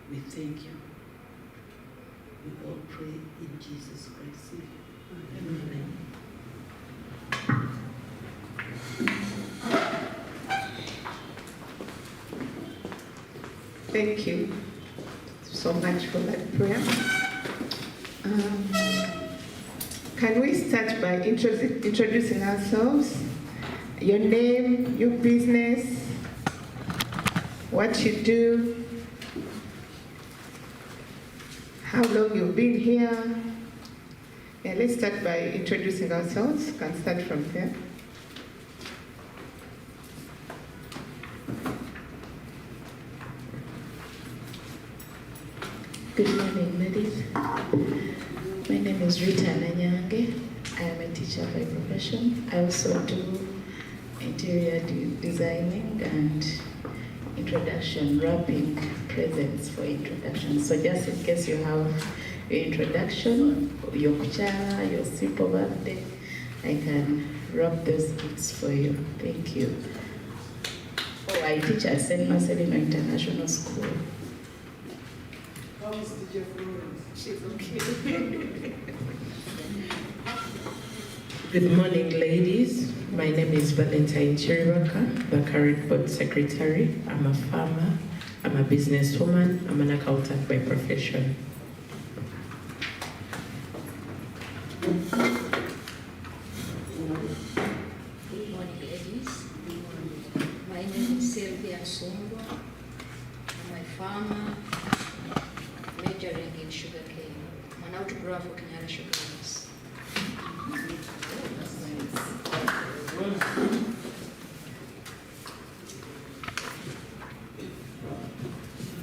We thank you. We all pray in Jesus Christ's name. Amen. Thank you so much for that prayer. Can we start by introducing ourselves? Your name, your business, what you do, how long you've been here. Yeah, let's start by introducing ourselves. Can start from there. Good morning, ladies. My name is Rita Nanyange. I am a teacher by profession. I also do interior designing and introduction, wrapping presents for introduction. So just in case you have your introduction, your kuchara, your simple birthday, I can wrap those gifts for you. Thank you. Oh, I teach at St. Marcelino International School. She's okay. Good morning, ladies. My name is Valentine Chiriwaka, the current board secretary. I'm a farmer, I'm a businesswoman, I'm an accountant by profession. Good morning, ladies. Good morning. My name is Sylvia Songo. I'm a farmer, majoring in sugarcane. I'm an outgrower for Kenyara Sugar Mills.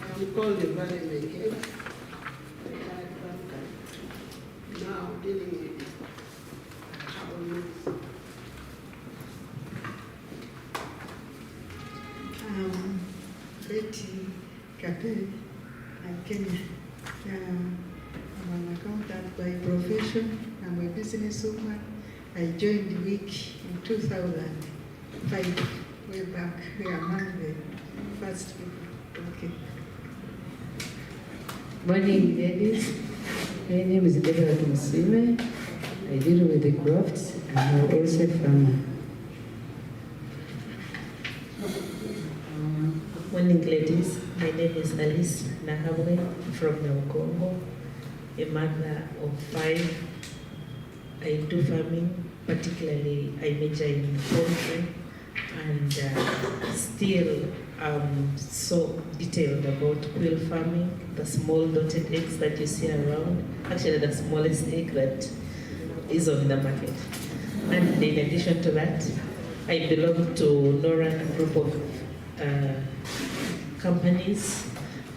I'm called the Valley Lake. Now dealing with Betty Kape, I'm Kenya. I'm an accountant by profession. I'm a businesswoman. I joined WIC in 2005, way back. We are among the first people. Okay. Morning, ladies. My name is Deborah Musime. I deal with the crafts and I'm also a farmer. Morning, ladies. My name is Alice Nahabwe from Namugongo, a mother of 5. I do farming, particularly I major in poultry, and still so detailed about quail farming, the small dotted eggs that you see around, actually the smallest egg that is on the market. And in addition to that, I belong to NORA, a group of companies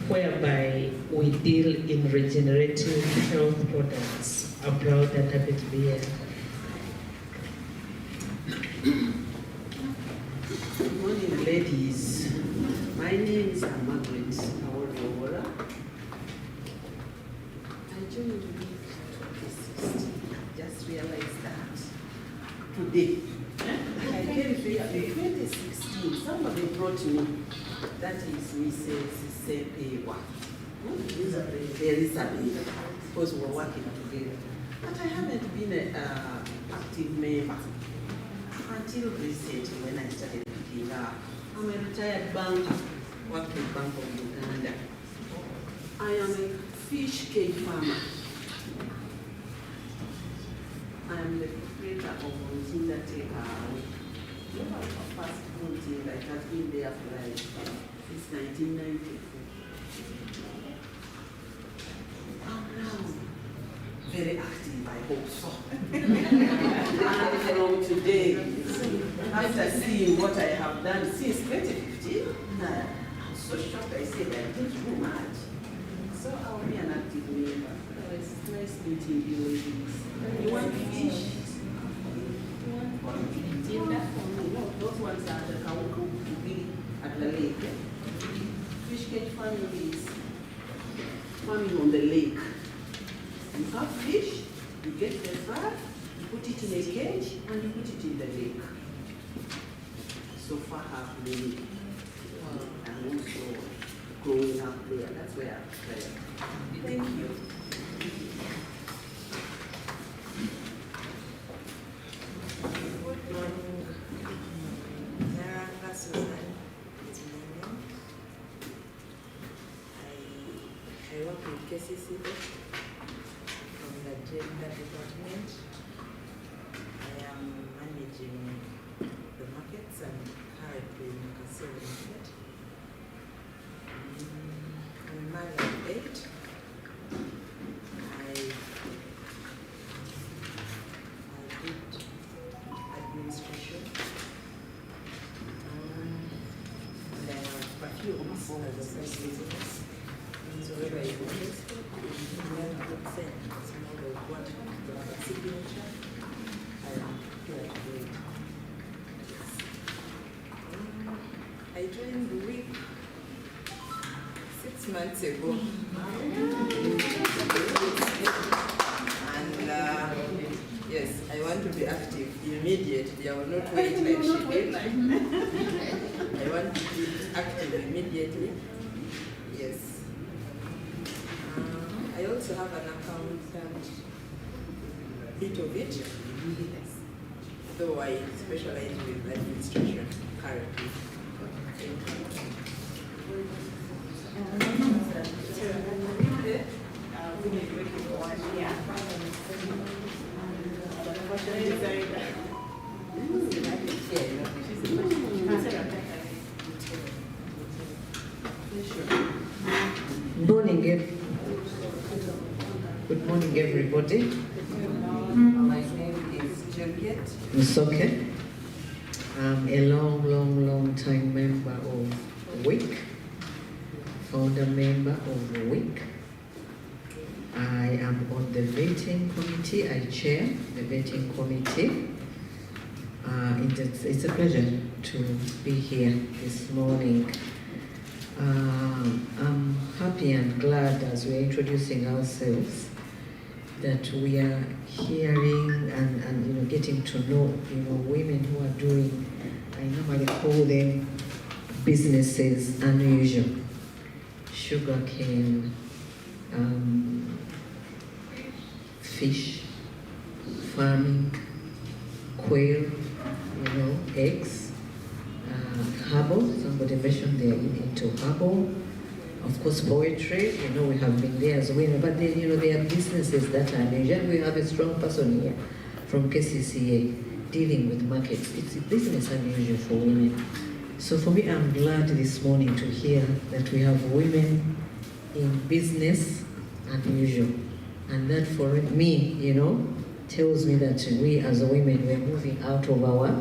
whereby we deal in regenerative health products. I'm proud and happy to be here. Good morning, ladies. My name is Margaret Awora. I joined the week 2016. Just realized that today. I came here in 2016. Somebody brought me. That is Mrs. Sepewa. Elizabeth. Because we were working together. But I haven't been an active member until recently when I started picking up. I'm a retired banker, worked with Bank of Uganda. I am a fish cage farmer. I am the proprietor of Montinda Takeaway. A fast food team that has been there for like since 1994. I'm now very active, I hope so. And from today, after seeing what I have done since 2015, I'm so shocked. I said I didn't do much. So I will be an active member. It's nice meeting you ladies. You want fish? You want Tinda? No, those ones are the Kauku, at the lake. Fish cage farming is farming on the lake. You have fish, you get the fry, you put it in a cage, and you put it in the lake. So far, I've been, and also growing up there. That's where I played. Thank you. Good morning. Naranga Susan is my name. I work in KCC from the gender department. I am managing the markets and currently in the Kasiri market. I'm a mother of 8. I did administration. And I have perfumes as a side business. And so wherever you're interested, you can send a small of what the signature. I am here to do it. I joined the WIC 6 months ago. And yes, I want to be active immediately. I will not wait like she did. I want to be active immediately. Yes. I also have an accountant bit of it, though I specialize with administration currently. Good morning, everybody. My name is Juliet. It's okay. I'm a long time member of WIC, founder member of WIC. I am on the vetting committee. I chair the vetting committee. It's a pleasure to be here this morning. I'm happy and glad as we're introducing ourselves that we are hearing and getting to know women who are doing, I normally call them businesses unusual. Sugarcane, fish, farming, quail, eggs, herbal. Somebody mentioned they're into herbal. Of course, poetry, we have been there as women, but then, there are businesses that are unusual. We have a strong person here from KCCA dealing with markets. It's a business unusual for women. So for me, I'm glad this morning to hear that we have women in business unusual. And that for me, tells me that we as women, we're moving out of our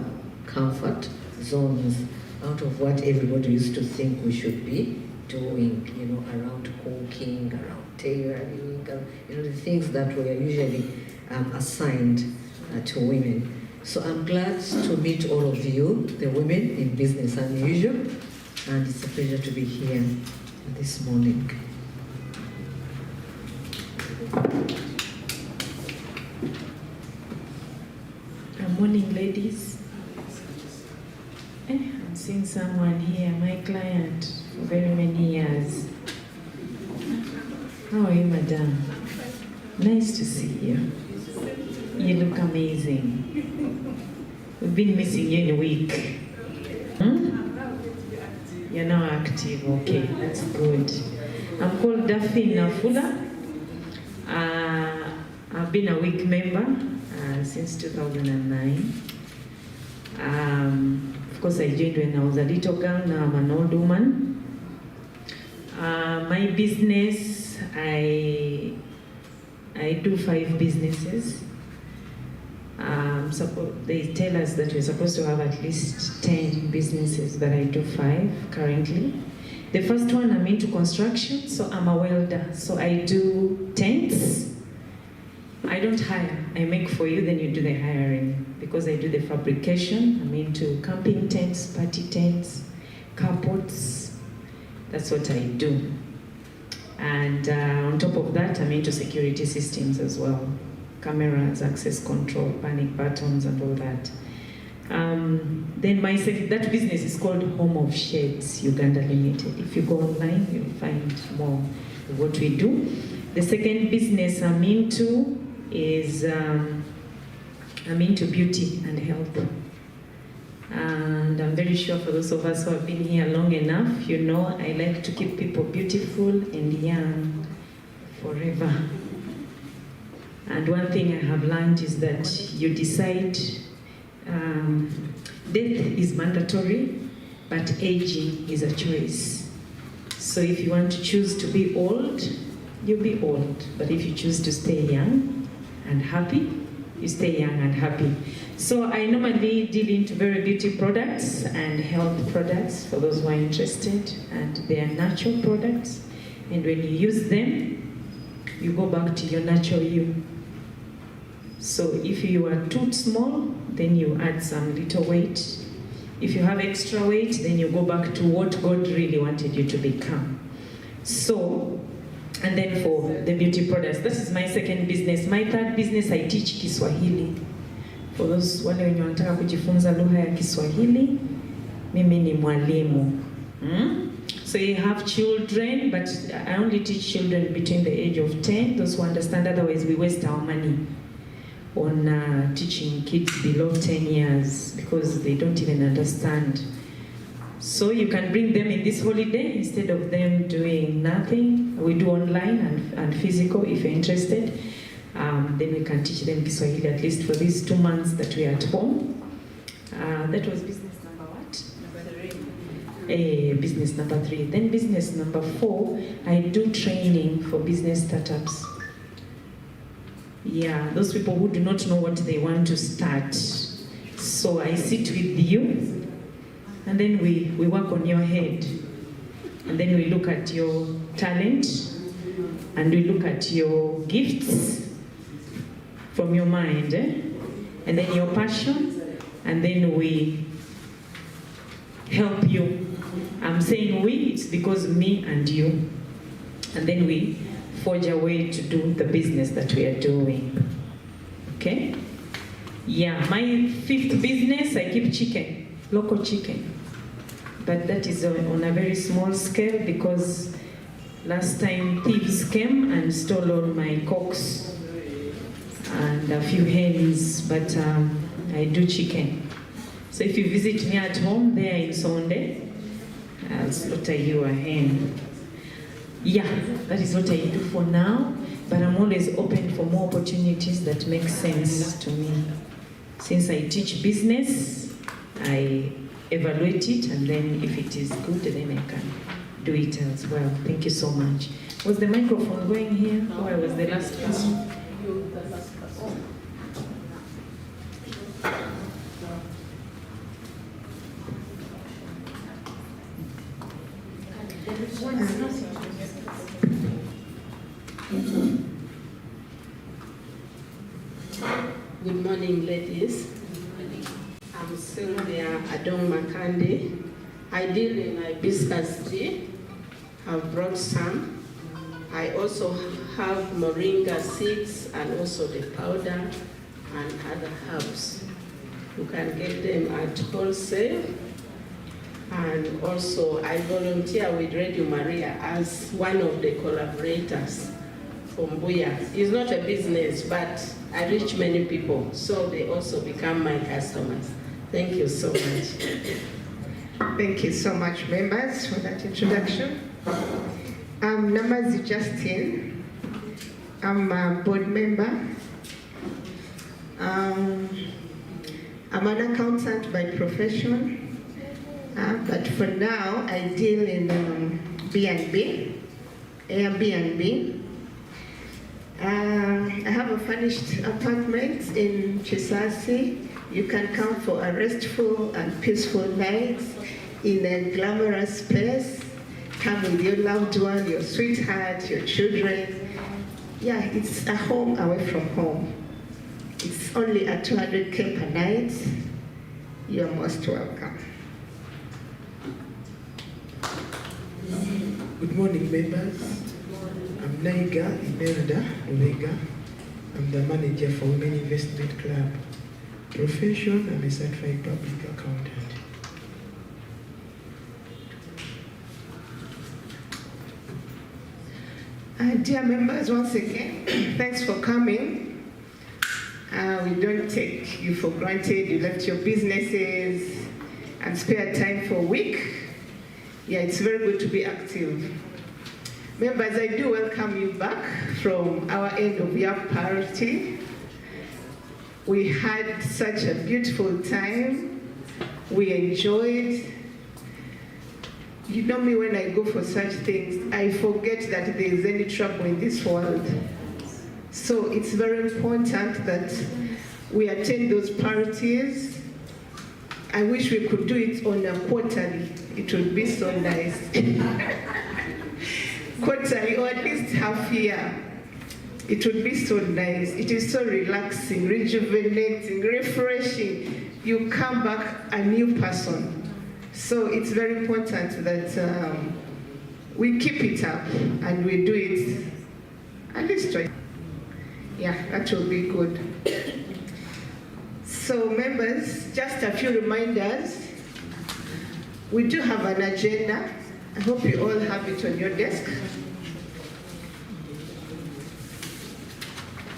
comfort zones, out of what everybody used to think we should be doing, around cooking, around tailoring, the things that were usually assigned to women. So I'm glad to meet all of you, the women in Business Unusual, and it's a pleasure to be here this morning. Good morning, ladies. I'm seeing someone here, my client for very many years. How are you, madam? Nice to see you. You look amazing. We've been missing you in a week. You're now active, okay, that's good. I'm called Daphne Nafula. I've been a WIC member since 2009. Of course, I joined when I was a little girl. Now I'm an old woman. My business, I do 5 businesses. They tell us that we're supposed to have at least 10 businesses, but I do 5 currently. The first one, I'm into construction, so I'm a welder. So I do tents. I don't hire, I make for you, then you do the hiring. Because I do the fabrication, I'm into camping tents, party tents, carports. That's what I do. And on top of that, I'm into security systems as well. Cameras, access control, panic buttons, and all that. Then that business is called Home of Shades Uganda Limited. If you go online, you'll find more of what we do. The second business I'm into is I'm into beauty and health. And I'm very sure for those of us who have been here long enough, you know I like to keep people beautiful and young forever. And one thing I have learned is that you decide, death is mandatory, but aging is a choice. So if you want to choose to be old, you'll be old. But if you choose to stay young and happy, you stay young and happy. So I normally deal into very beauty products and health products for those who are interested, and they are natural products. And when you use them, you go back to your natural you. So if you are too small, then you add some little weight. If you have extra weight, then you go back to what God really wanted you to become. So, and then for the beauty products, this is my second business. My third business, I teach Kiswahili. For those wale wenye wanataka kujifunza lugha ya Kiswahili, mimi ni mwalimu. So you have children, but I only teach children between the age of 10, those who understand, otherwise we waste our money on teaching kids below 10 years because they don't even understand. So you can bring them in this holiday instead of them doing nothing. We do online and physical if you're interested. Then we can teach them Kiswahili at least for these 2 months that we are at home. That was business number what? Number 3. Business number 3. Then business number 4, I do training for business startups. Yeah, those people who do not know what they want to start. So I sit with you, and then we work on your head. And then we look at your talent, and we look at your gifts from your mind, and then your passion, and then we help you. I'm saying we, it's because me and you. And then we forge a way to do the business that we are doing. Okay? Yeah, my 5th business, I keep chicken, local chicken. But that is on a very small scale because last time thieves came and stole all my cocks and a few hens, but I do chicken. So if you visit me at home there in Sonde, I'll slaughter you a hen. Yeah, that is what I do for now, but I'm always open for more opportunities that make sense to me. Since I teach business, I evaluate it, and then if it is good, then I can do it as well. Thank you so much. Was the microphone going here? Or I was the last person? You, the last person. Good morning, ladies. I'm Sylvia Adong Makande. I deal in hibiscus tea. I've brought some. I also have moringa seeds and also the powder and other herbs. You can get them at wholesale. And also I volunteer with Radio Maria as one of the collaborators from Buya. It's not a business, but I reach many people, so they also become my customers. Thank you so much. Thank you so much, members, for that introduction. I'm Namazi Justin. I'm a board member. I'm an accountant by profession, but for now I deal in B&B, Airbnb. I have a furnished apartment in Chisasi. You can come for a restful and peaceful night in a glamorous place. Come with your loved one, your sweetheart, your children. Yeah, it's a home away from home. It's only at 200K per night. You're most welcome. Good morning, members. I'm Naiga Imelda Omega. I'm the manager for Women Investment Club. profession, I'm a certified public accountant. Dear members, once again, thanks for coming. We don't take you for granted. You left your businesses and spare time for WIC. Yeah, it's very good to be active. Members, I do welcome you back from our end of year party. We had such a beautiful time. We enjoyed. You know me, when I go for such things, I forget that there is any trouble in this world. So it's very important that we attend those parties. I wish we could do it on a quarterly. It would be so nice. Quarterly, or at least half year. It would be so nice. It is so relaxing, rejuvenating, refreshing. You come back a new person. So it's very important that we keep it up and we do it at least twice. Yeah, that will be good. So members, just a few reminders. We do have an agenda. I hope you all have it on your desk.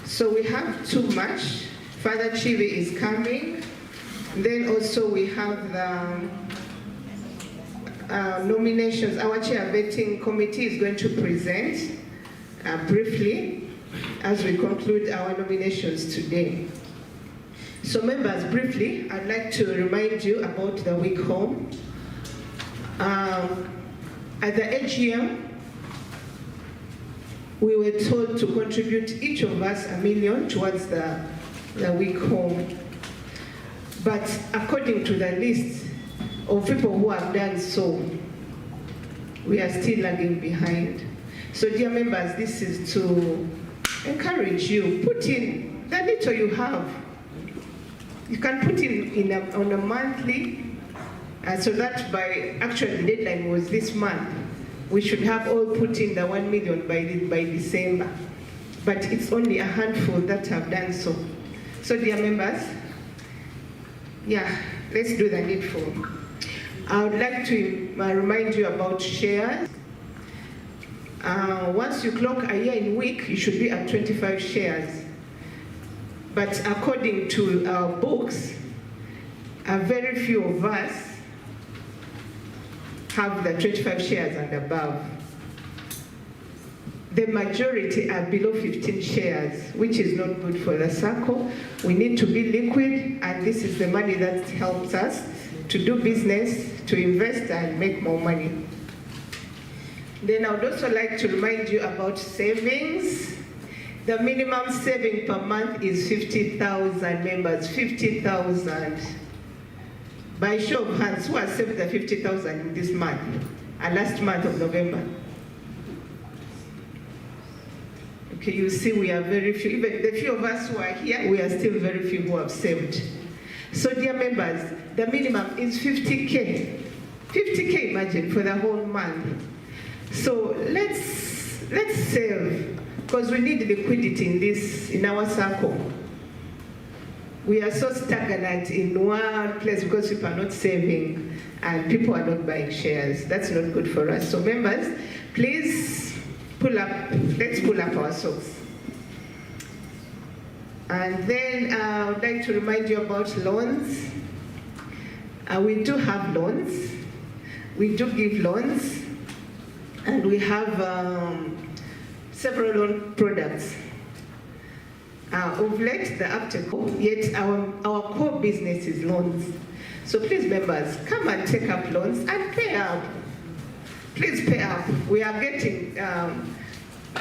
So we have too much. Father Chivi is coming. Then also we have the nominations. Our chair vetting committee is going to present briefly as we conclude our nominations today. So members, briefly, I'd like to remind you about the WIC home. At the AGM, we were told to contribute each of us $1 million towards the WIC home. But according to the list of people who have done so, we are still lagging behind. So dear members, this is to encourage you, put in the little you have. You can put in on a monthly, so that by, actually the deadline was this month. We should have all put in the 1 million by December. But it's only a handful that have done so. So dear members, yeah, let's do the needful. I would like to remind you about shares. Once you clock a year in WIC, you should be at 25 shares. But according to our books, very few of us have the 25 shares and above. The majority are below 15 shares, which is not good for the SACCO. We need to be liquid, and this is the money that helps us to do business, to invest and make more money. Then I would also like to remind you about savings. The minimum saving per month is 50,000 members, 50,000. By show of hands, who has saved the 50,000 in this month and last month of November? Okay, you see we are very few. Even the few of us who are here, we are still very few who have saved. So dear members, the minimum is 50K. 50K, imagine, for the whole month. So let's save, because we need liquidity in our SACCO. We are so stagnant in one place because people are not saving and people are not buying shares. That's not good for us. So members, please let's pull up our socks. And then I would like to remind you about loans. We do have loans. We do give loans. And we have several loan products. Of late, the uptake, yet our core business is loans. So please, members, come and take up loans and pay up. Please pay up. We are getting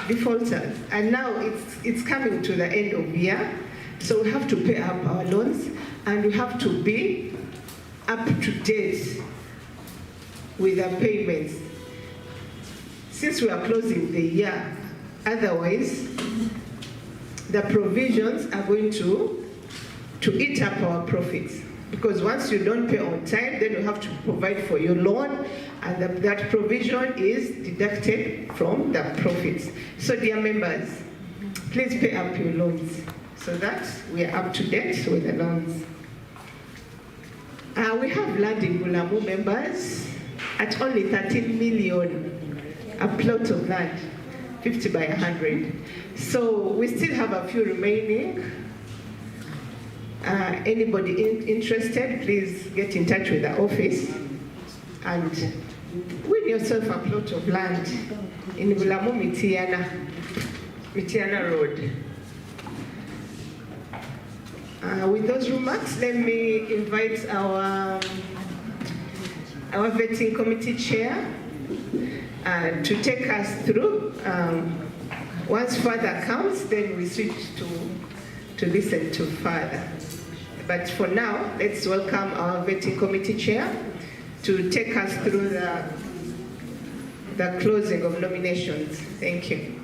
defaulters, and now it's coming to the end of year, so we have to pay up our loans, and we have to be up to date with our payments. Since we are closing the year, otherwise, the provisions are going to eat up our profits. Because once you don't pay on time, then you have to provide for your loan, and that provision is deducted from the profits. So dear members, please pay up your loans so that we are up to date with the loans. We have land in Bulamu, members, at only 13 million, a plot of land, 50 by 100. So we still have a few remaining. Anybody interested, please get in touch with the office and win yourself a plot of land in Bulamu Mitiana Road. With those remarks, let me invite our vetting committee chair to take us through. Once further comes, then we switch to listen to further. But for now, let's welcome our vetting committee chair to take us through the closing of nominations. Thank you.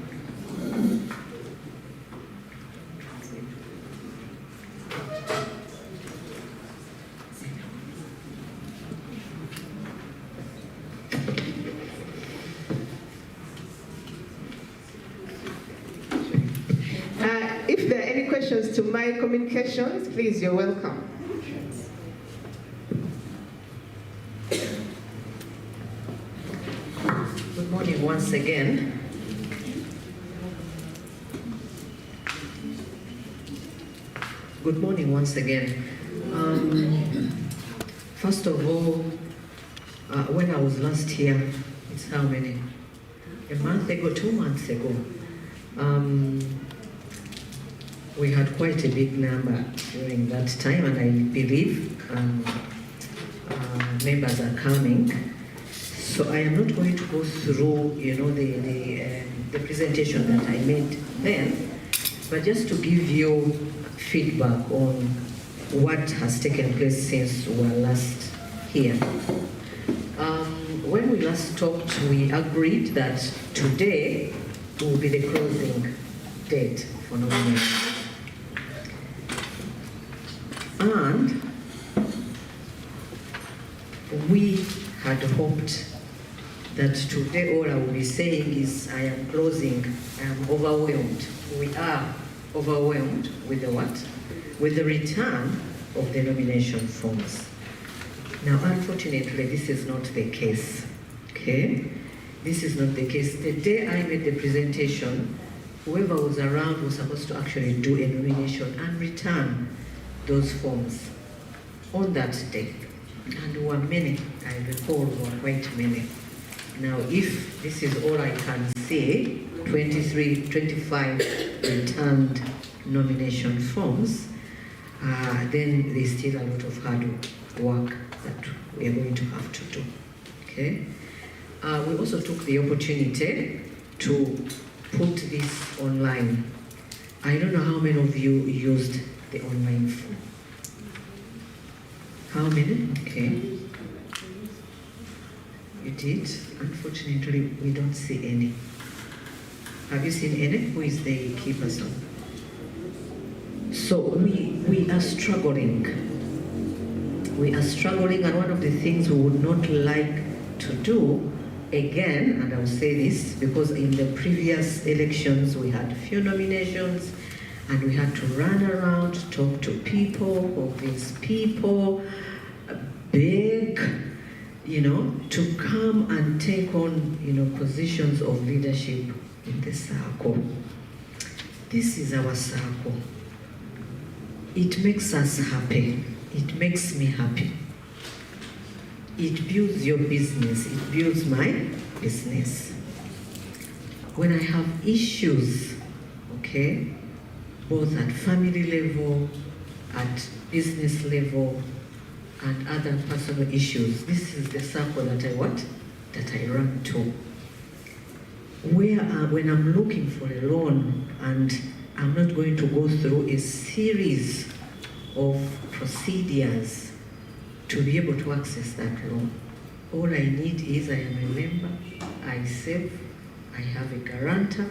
If there are any questions to my communications, please, you're welcome. Good morning once again. Good morning once again. First of all, when I was last here, it's how many? A month ago, 2 months ago. We had quite a big number during that time, and I believe members are coming. So I am not going to go through, the presentation that I made then, but just to give you feedback on what has taken place since we were last here. When we last talked, we agreed that today will be the closing date for nominations. And we had hoped that today all I will be saying is I am closing, I am overwhelmed. We are overwhelmed with the what? With the return of the nomination forms. Now, unfortunately, this is not the case, okay? This is not the case. The day I made the presentation, whoever was around was supposed to actually do a nomination and return those forms on that day. And there were many, I recall there were quite many. Now, if this is all I can say, 25 returned nomination forms, then there's still a lot of hard work that we are going to have to do, okay? We also took the opportunity to put this online. I don't know how many of you used the online form. How many? Okay. You did? Unfortunately, we don't see any. Have you seen any? Who is the key person? So we are struggling. We are struggling, and one of the things we would not like to do again, and I'll say this because in the previous elections we had few nominations and we had to run around, talk to people, convince people, beg, to come and take on, positions of leadership in the SACCO. This is our SACCO. It makes us happy. It makes me happy. It builds your business. It builds my business. When I have issues, okay, both at family level, at business level, and other personal issues, this is the circle that I run to. When I'm looking for a loan and I'm not going to go through a series of procedures to be able to access that loan. All I need is I am a member, I save, I have a guarantor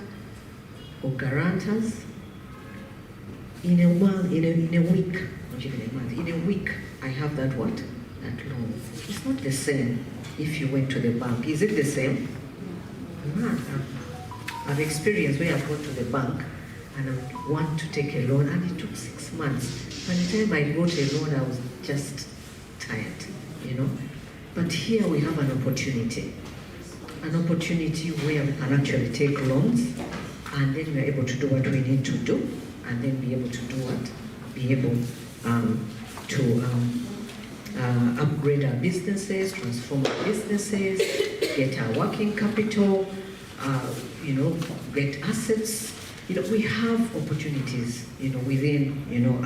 or guarantors. In a week, not even a month, in a week, I have that what? That loan. It's not the same if you went to the bank. Is it the same? I've experienced where I've gone to the bank and I want to take a loan and it took 6 months. By the time I got a loan, I was just tired, you know. But here we have an opportunity where we can actually take loans, and then we are able to do what we need to do, and then be able to do what? Be able to upgrade our businesses, transform our businesses, get our working capital, you know, get assets. You know, we have opportunities, you know, within, you know,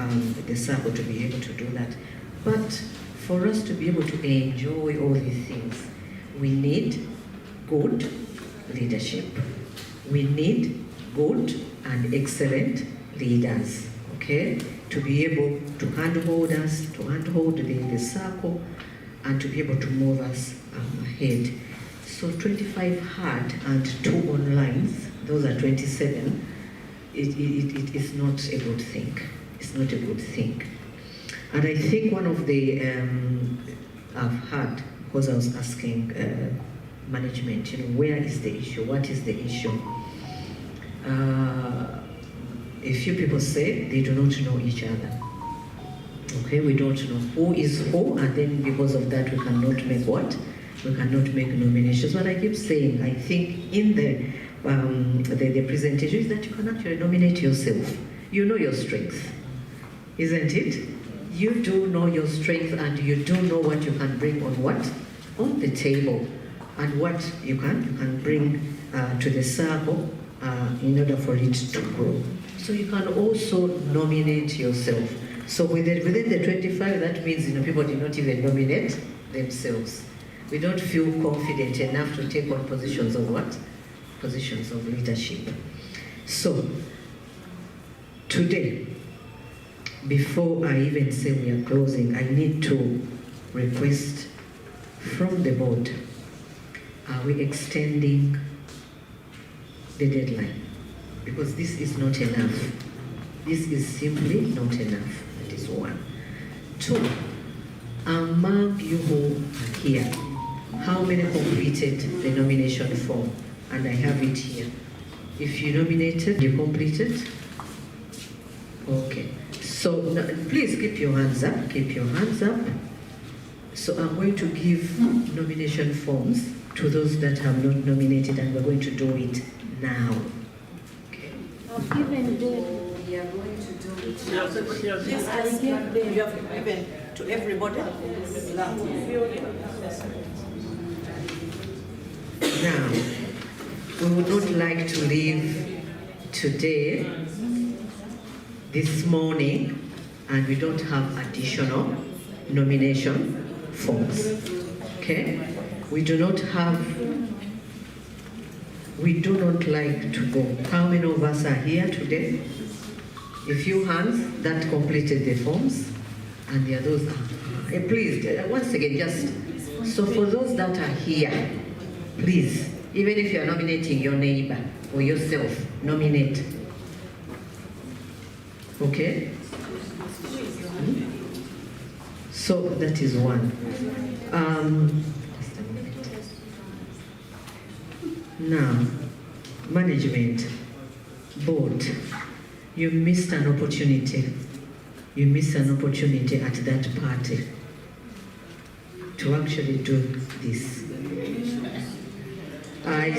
the SACCO to be able to do that. But for us to be able to enjoy all these things, we need good leadership. We need good and excellent leaders, okay? To be able to handhold us, to handhold the SACCO, and to be able to move us ahead. So 25 hard and 2 online, those are 27. It is not a good thing. It's not a good thing. And I think one of the, I've heard, because I was asking management, you know, where is the issue? What is the issue? A few people say they do not know each other. Okay, we don't know who is who, and then because of that we cannot make what? We cannot make nominations. What I keep saying, I think in the presentation is that you can actually nominate yourself. You know your strength, isn't it? You do know your strength, and you do know what you can bring on what? On the table, and what you can bring to the SACCO in order for it to grow. So you can also nominate yourself. So within the 25, that means, you know, people did not even nominate themselves. We don't feel confident enough to take on positions of what? Positions of leadership. So today, before I even say we are closing, I need to request from the board, are we extending the deadline? Because this is not enough. This is simply not enough. That is one. 2, among you who are here, how many completed the nomination form? And I have it here. If you nominated, you completed? Okay. So now, please keep your hands up. Keep your hands up. So I'm going to give nomination forms to those that have not nominated, and we're going to do it now. Okay. I've given them. We are going to do it. Yes, I gave them. You have given to everybody. Now, we would not like to leave today, this morning, and we don't have additional nomination forms. Okay? We do not like to go. How many of us are here today? A few hands that completed the forms, and there are those. Please, once again, just so for those that are here, please, even if you are nominating your neighbor or yourself, nominate. Okay? So that is one. Now, management, board, you missed an opportunity. You missed an opportunity at that party to actually do this. I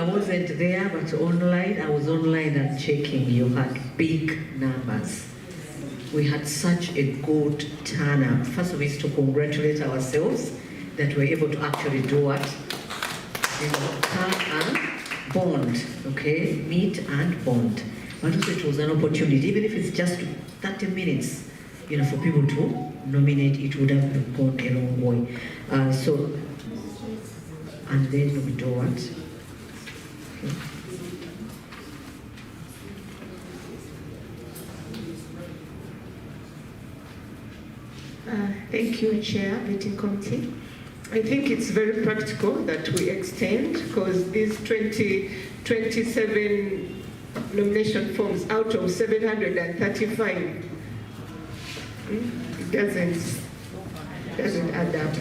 wasn't there, but online, I was online and checking. You had big numbers. We had such a good turnout. First of all, is to congratulate ourselves that we're able to actually do what? You know, come and bond, okay? Meet and bond. But also it was an opportunity, even if it's just 30 minutes, you know, for people to nominate, it would have gone a long way. And then we do what? Thank you, Chair, Meeting Committee. I think it's very practical that we extend, because these 27 nomination forms out of 735, it doesn't add up.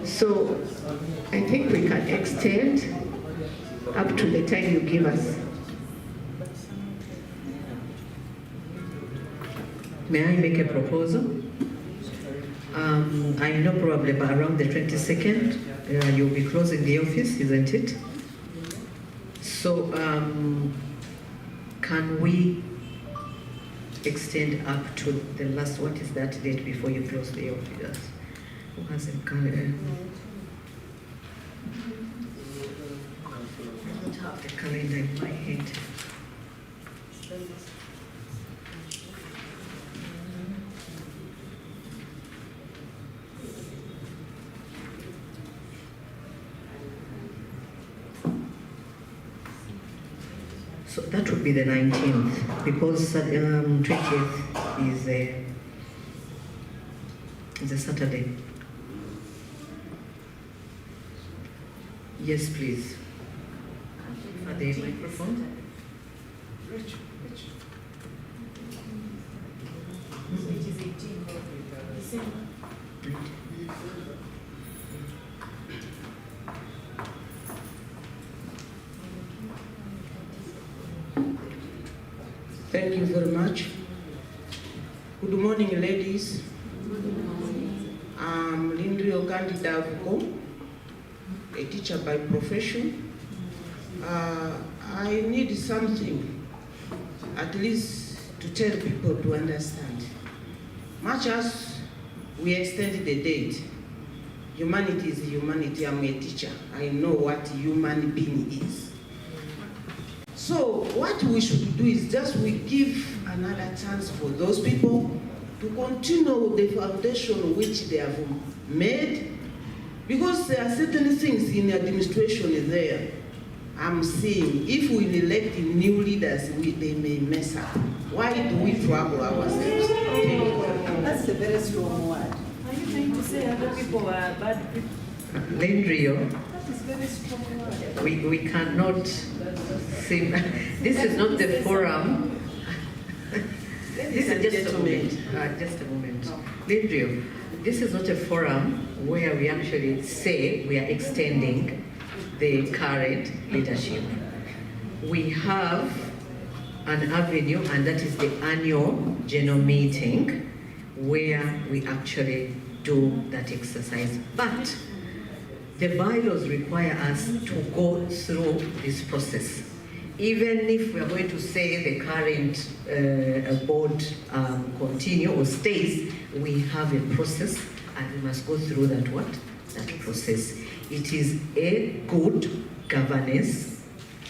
So I think we can extend up to the time you give us. May I make a proposal? I know probably by around the 22nd, you'll be closing the office, isn't it? So, can we extend up to the last, what is that date before you close the office? Who has a calendar? I don't have the calendar in my head. So that would be the 19th, because 20th is a Saturday. Yes, please. For the microphone. Thank you very much. Good morning, ladies. I'm Lindrio Candida Vuko, a teacher by profession. I need something, at least to tell people to understand. Much as we extend the date, humanity is humanity. I'm a teacher. I know what human being is. So what we should do is just we give another chance for those people to continue the foundation which they have made, because there are certain things in administration there. I'm saying if we elect new leaders, they may mess up. Why do we trouble ourselves? That's a very strong word. Are you trying to say other people are bad people? Lindrio, That is very strong word. we cannot say, this is not the forum. This is just a moment. Just a moment. Lindrio, this is not a forum where we actually say we are extending the current leadership. We have an avenue, and that is the annual general meeting where we actually do that exercise. But the bylaws require us to go through this process. Even if we are going to say the current board continue or stays, we have a process, and we must go through that process. It is a good governance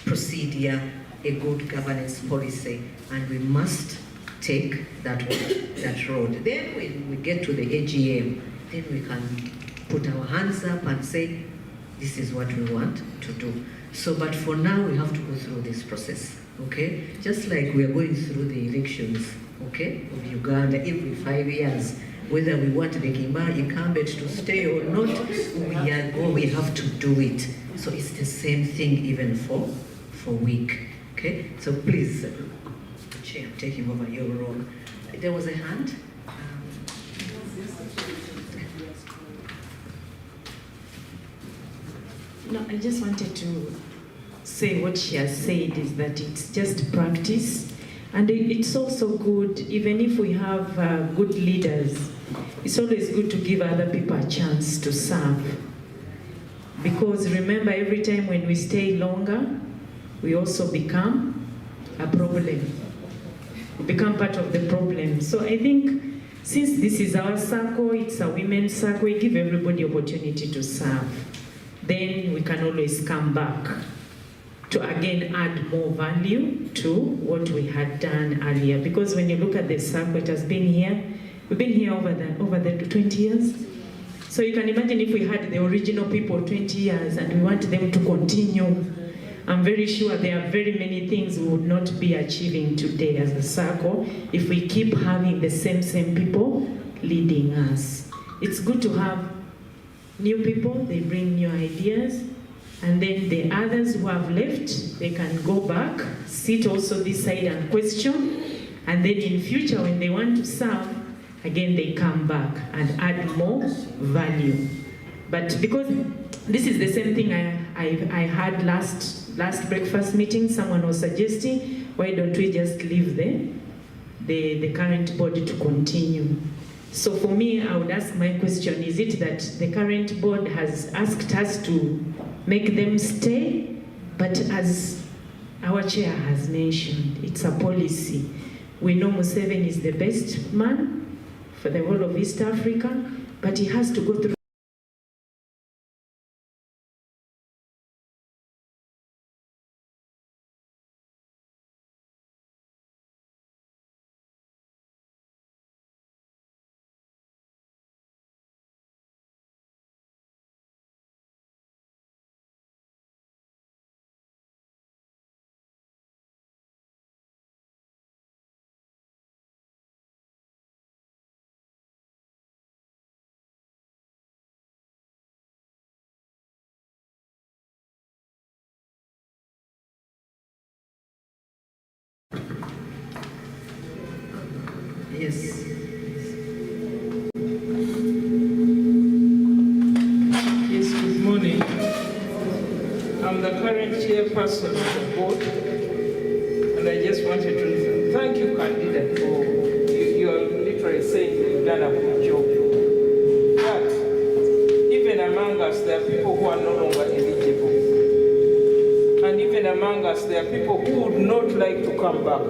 procedure, a good governance policy, and we must take that road. Then when we get to the AGM, then we can put our hands up and say, this is what we want to do. So, but for now, we have to go through this process, okay? Just like we are going through the elections, okay, of Uganda every 5 years, whether we want the Kimba incumbent to stay or not, we have to do it. So it's the same thing even for WIC, okay? So please, Chair, I'm taking over your role. There was a hand. No, I just wanted to say what she has said is that it's just practice, and it's also good, even if we have good leaders, it's always good to give other people a chance to serve. Because remember, every time when we stay longer, we also become a problem. We become part of the problem. So I think since this is our circle, it's a women's circle, we give everybody opportunity to serve. Then we can always come back to again add more value to what we had done earlier. Because when you look at the circle, it has been here, we've been here over the 20 years. So you can imagine if we had the original people 20 years and we want them to continue, I'm very sure there are very many things we would not be achieving today as a circle if we keep having the same people leading us. It's good to have new people, they bring new ideas, and then the others who have left, they can go back, sit also this side and question, and then in future when they want to serve, again they come back and add more value. But because this is the same thing I had last breakfast meeting, someone was suggesting, why don't we just leave the current body to continue? So for me, I would ask my question, is it that the current board has asked us to make them stay? But as our chair has mentioned, it's a policy. We know Museveni is the best man for the whole of East Africa, but he has to go through Yes. Yes, good morning. I'm the current chairperson of the board, and I just wanted to thank you, candidate, for you're literally saying you've done a good job. But even among us, there are people who are no longer eligible. And even among us, there are people who would not like to come back.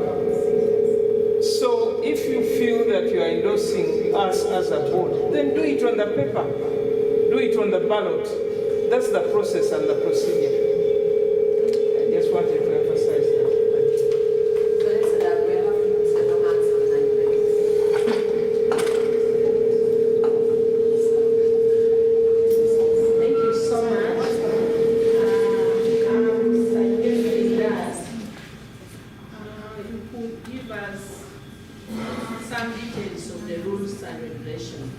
So if you feel that you are endorsing us as a board, then do it on the paper. Do it on the ballot. That's the process and the procedure. I just wanted to emphasize that. Thank you so much. I'm suggesting that you could give us some details of the rules and regulations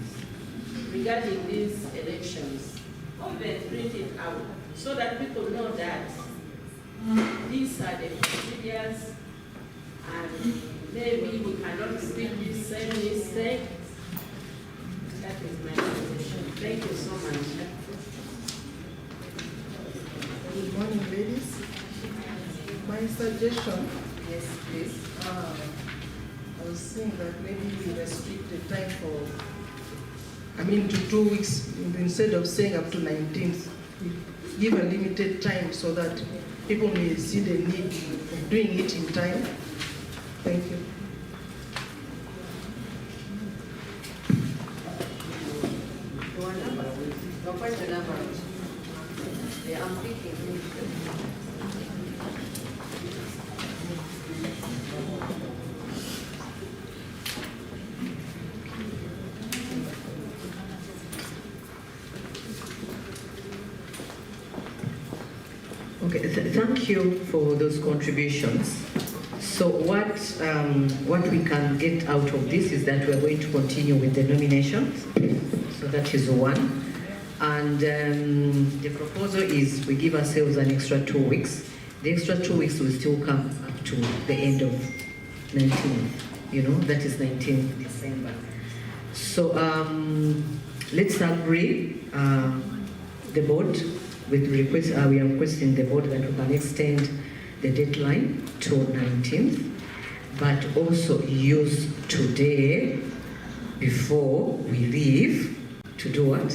regarding these elections. Or then print it out so that people know that these are the procedures and maybe we cannot repeat this same mistake. That is my suggestion. Thank you so much. Good morning, ladies. My suggestion, Yes, please. I was saying that maybe we restrict the time to 2 weeks instead of saying up to 19th. We give a limited time so that people may see the need of doing it in time. Thank you. No question number. Yeah, I'm thinking. Okay, thank you for those contributions. So what we can get out of this is that we are going to continue with the nominations. So that is one. And the proposal is we give ourselves an extra 2 weeks. The extra 2 weeks will still come up to the end of 19th. That is 19th December. So let's agree, the board, with request, we are requesting the board that we can extend the deadline to 19th, but also use today before we leave to do what?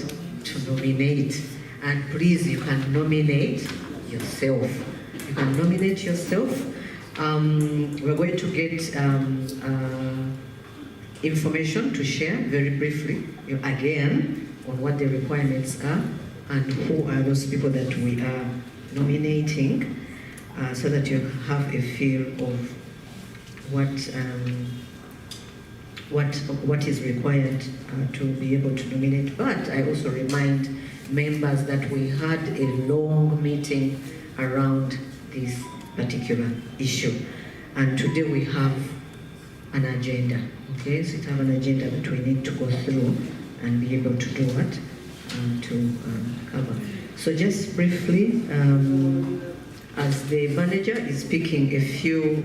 To nominate. And please, you can nominate yourself. You can nominate yourself. We're going to get information to share very briefly, again, on what the requirements are and who are those people that we are nominating, so that you have a feel of what is required to be able to nominate. But I also remind members that we had a long meeting around this particular issue, and today we have an agenda. Okay, so we have an agenda that we need to go through and be able to do what to cover. So just briefly, as the manager is picking a few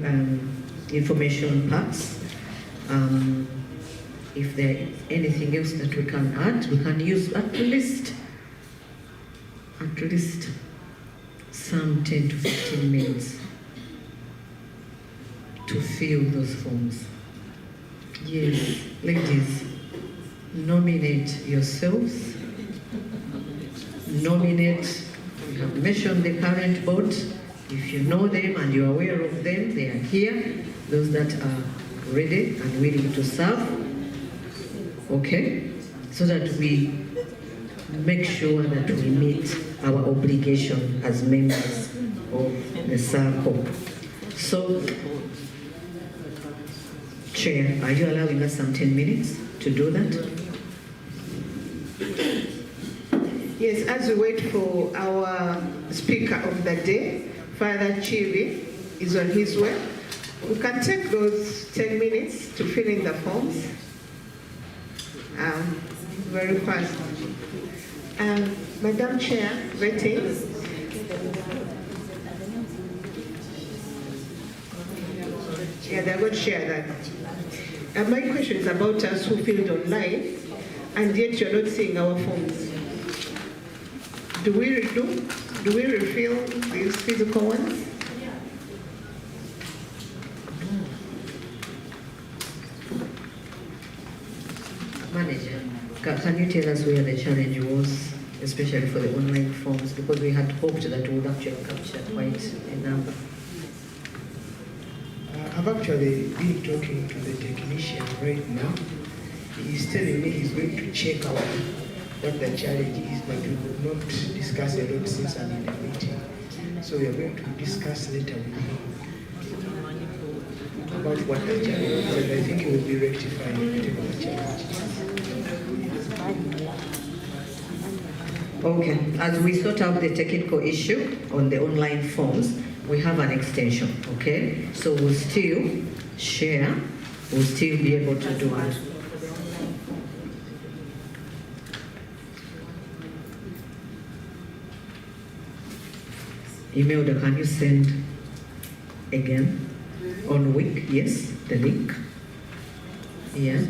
information parts, if there is anything else that we can add, we can use at least some 10 to 15 minutes to fill those forms. Yes, ladies. nominate yourselves. Nominate, we have mentioned the current board. If you know them and you're aware of them, they are here. Those that are ready and willing to serve. Okay? So that we make sure that we meet our obligation as members of the SACCO. So, Chair, are you allowing us some 10 minutes to do that? Yes, as we wait for our speaker of the day, Father Chiri is on his way. We can take those 10 minutes to fill in the forms very fast. Madam Chair, waiting. Yeah, they're going to share that. My question is about us who filled online, and yet you're not seeing our forms. Do we refill these physical ones? Manager, can you tell us where the challenge was, especially for the online forms, because we had hoped that we would actually capture quite a number. I've actually been talking to the technician right now. He's telling me he's going to check out what the challenge is, but we could not discuss a lot since I'm in the meeting. So we are going to discuss later with him about what the challenge is, and I think it will be rectified whatever the challenge is. Okay, as we sort out the technical issue on the online forms, we have an extension, okay? So we'll still share, we'll still be able to do it. Imelda, can you send again on WIC? Yes, the link. Yeah.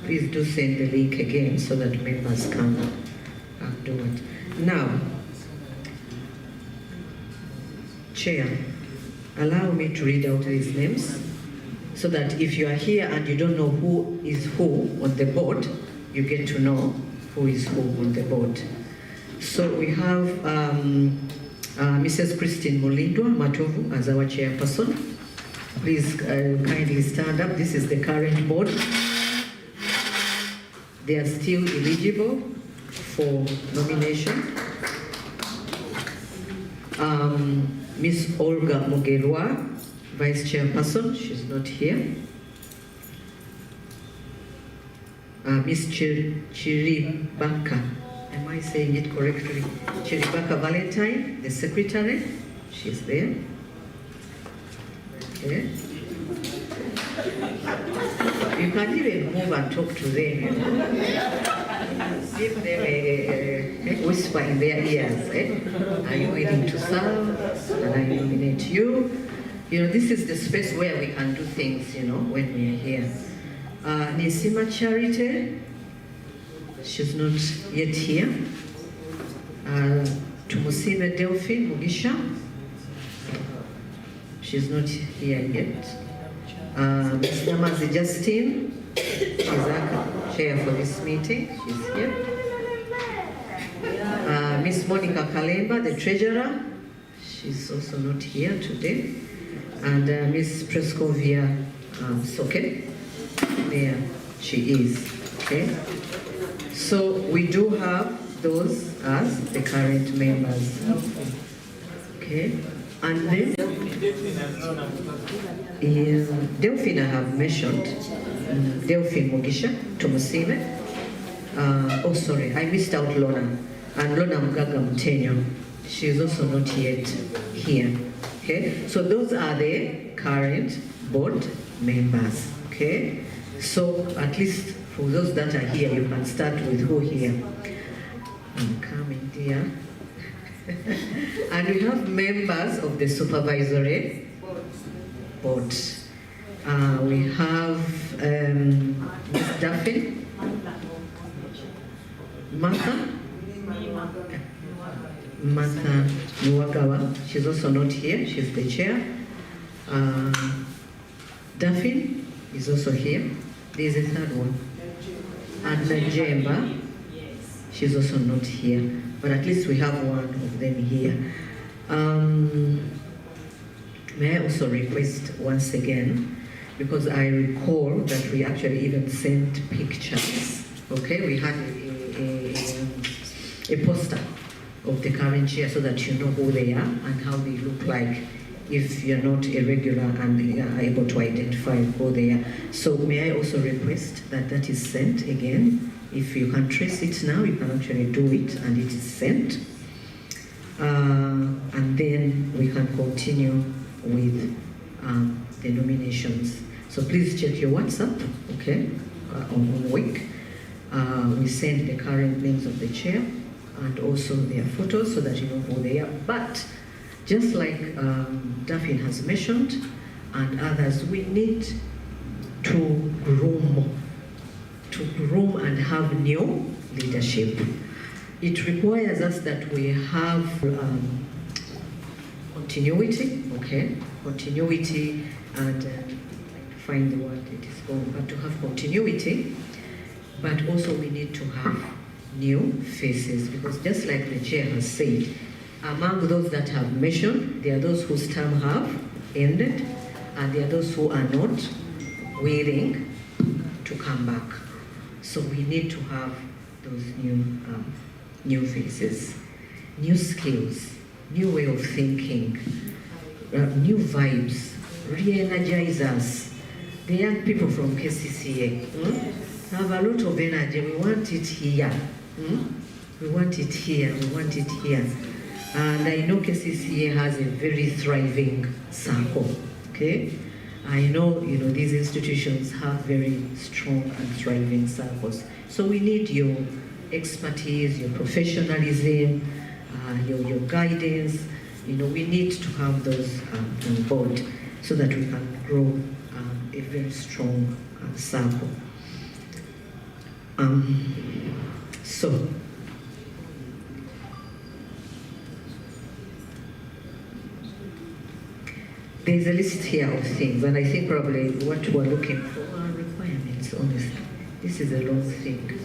Please do send the link again so that members can do it. Now, Chair, allow me to read out these names so that if you are here and you don't know who is who on the board, you get to know who is who on the board. So we have Mrs. Christine Mulindwa Matovu as our chairperson. Please kindly stand up. This is the current board. They are still eligible for nomination. Miss Olga Mugelwa, Vice Chairperson, she's not here. Miss Chiribaka, am I saying it correctly? Chiribaka Valentine, the Secretary, she's there. Okay. You can even move and talk to them, you know. Give them a whisper in their ears. Are you willing to serve? And I nominate you. You know, this is the space where we can do things, you know, when we are here. Nisima Charity, she's not yet here. Tumusime Delphine Mugisha, she's not here yet. Ms. Namazi Justine, she's our chair for this meeting, she's here. Miss Monica Kalemba, the treasurer, she's also not here today. And Miss Prescovia Soke, there she is, okay? So we do have those as the current members, okay? And then, Delphine I have mentioned, Delphine Mugisha, Tumusime. Oh sorry, I missed out Lona. And Lona Mgaga Mutenyo, she is also not yet here. Okay, so those are the current board members. Okay, so at least for those that are here, you can start with who here. I'm coming, dear. And we have members of the supervisory board. We have Ms. Duffin, Martha Nuwagawa, she's also not here, she's the chair. Duffin is also here. There's a third one. And Najemba, she's also not here, but at least we have one of them here. May I also request once again, because I recall that we actually even sent pictures, okay? We had a poster of the current chair so that you know who they are and how they look like if you're not a regular and are able to identify who they are. So may I also request that that is sent again. If you can trace it now, you can actually do it and it is sent. And then we can continue with the nominations. So please check your WhatsApp, okay, on WIC. We send the current names of the chair and also their photos so that you know who they are. But just like Daphne has mentioned and others, we need to groom and have new leadership. It requires us that we have continuity, okay? Continuity and find the word it is called, but to have continuity, but also we need to have new faces, because just like the chair has said, among those that have mentioned, there are those whose term have ended, and there are those who are not willing to come back. So we need to have those new faces, new skills, new way of thinking, new vibes, re-energize us. The young people from KCCA have a lot of energy. We want it here. We want it here. We want it here. And I know KCCA has a very thriving SACCO. Okay, I know these institutions have very strong and thriving SACCOs. So we need your expertise, your professionalism, your guidance. We need to have those on board so that we can grow a very strong SACCO. So, there's a list here of things, and I think probably what we're looking for are requirements, honestly. This is a long thing.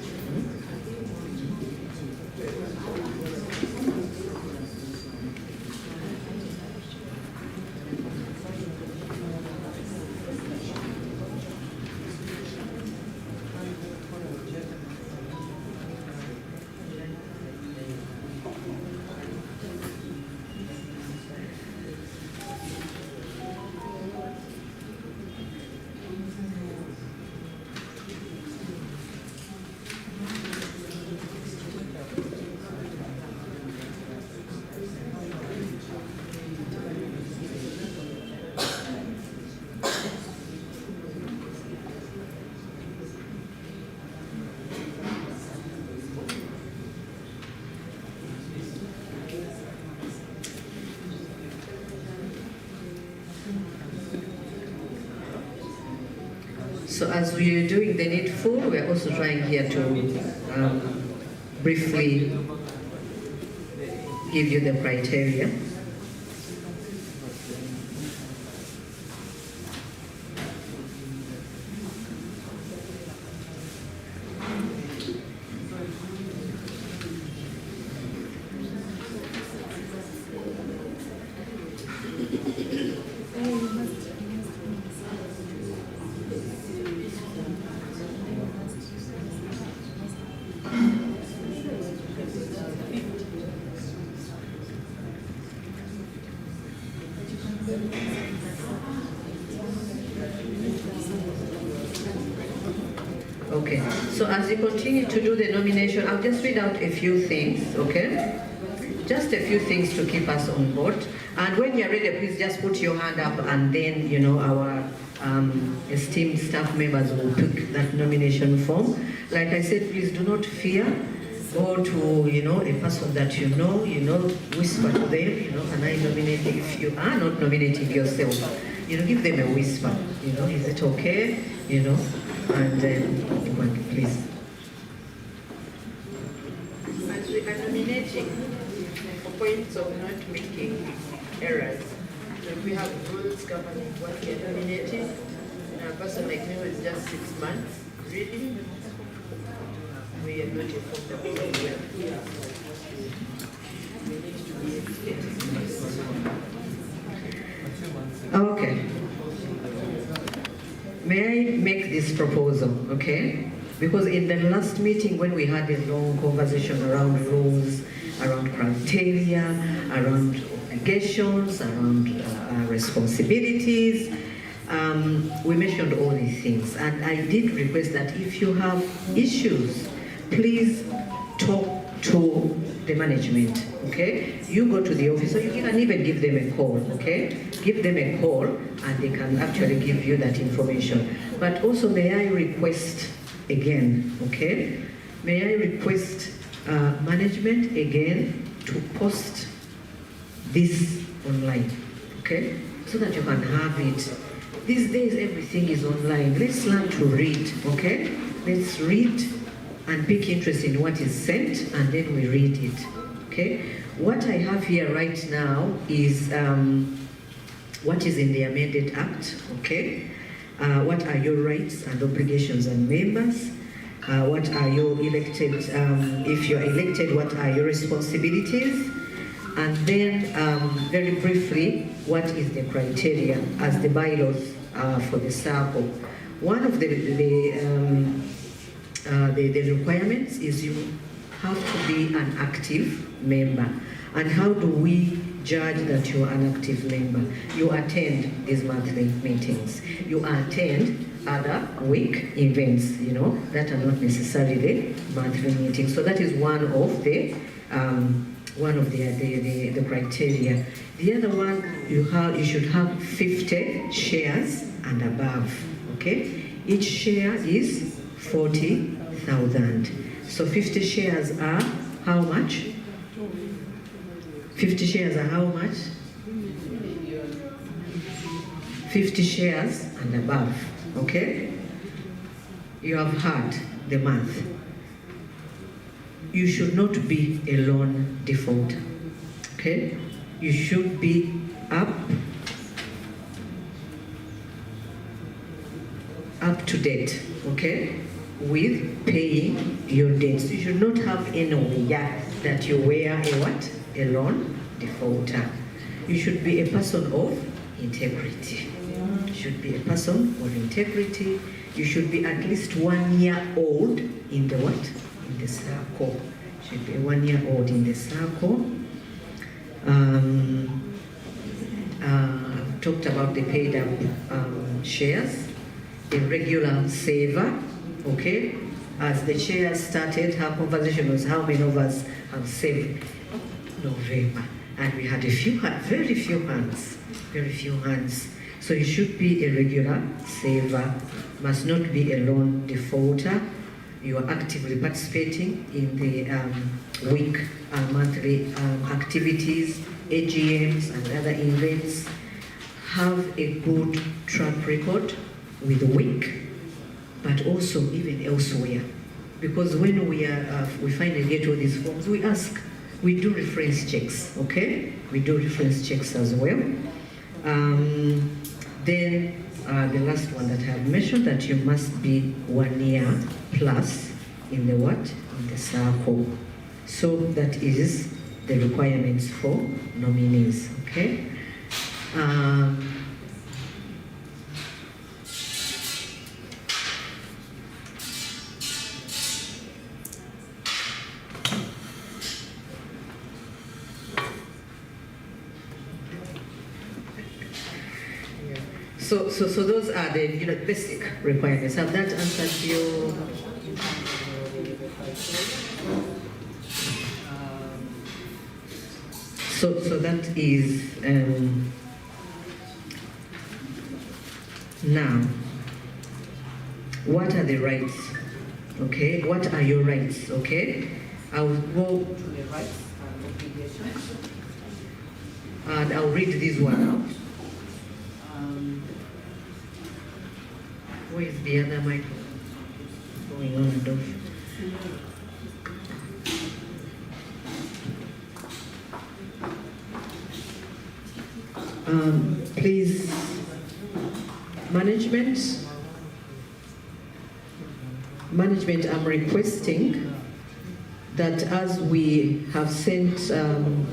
So as we are doing the needful, we are also trying here to briefly give you the criteria. Okay, so as you continue to do the nomination, I'll just read out a few things, okay? Just a few things to keep us on board. And when you're ready, please just put your hand up, and then, our esteemed staff members will pick that nomination form. Like I said, please do not fear. Go to, a person that whisper to them, and I nominate. If you are not nominating yourself, give them a whisper, is it okay, and please. As we are nominating for points of not making errors, if we have rules governing what we are nominating, a person like me was just 6 months, really, We are not informed about it. Okay. May I make this proposal, okay? Because in the last meeting when we had a long conversation around rules, around criteria, around obligations, around responsibilities, we mentioned all these things. And I did request that if you have issues, please talk to the management, okay? You go to the office, or you can even give them a call, okay? Give them a call and they can actually give you that information. But also may I request again, okay? May I request management again to post this online, okay? So that you can have it. These days everything is online. Let's learn to read, okay? Let's read and pick interest in what is sent, and then we read it, okay? What I have here right now is what is in the amended act, okay? What are your rights and obligations and members? What are your elected, if you're elected, what are your responsibilities? And then, very briefly, what is the criteria as the bylaws for the SACCO? One of the requirements is you have to be an active member. And how do we judge that you're an active member? You attend these monthly meetings. You attend other WIC events, you know, that are not necessarily monthly meetings. So that is one of the criteria. The other one, you should have 50 shares and above, okay? Each share is 40,000. So 50 shares are how much? 50 shares are how much? 50 shares and above, okay? You have had the math. You should not be a loan defaulter, okay? You should be up to date, okay, with paying your debts. You should not have any way that you were a what? A loan defaulter. You should be a person of integrity. You should be a person of integrity. You should be at least 1 year old in the what? In the SACCO. You should be 1 year old in the SACCO. Talked about the paid up shares. A regular saver, okay? As the chair started, her conversation was how many of us have saved November. And we had very few hands. So you should be a regular saver, must not be a loan defaulter. You are actively participating in the WIC monthly activities, AGMs and other events. Have a good track record with WIC, but also even elsewhere. Because when we finally get all these forms, we ask, we do reference checks, okay? We do reference checks as well. Then the last one that I have mentioned, that you must be 1 year plus in the what? In the SACCO. So that is the requirements for nominees, okay? So those are the basic requirements. Have that answered your? So that is now. What are the rights? Okay. What are your rights? Okay. I will go to the rights and obligations, and I'll read this one out. Where is the other microphone? Going on and off. management, I'm requesting that as we have sent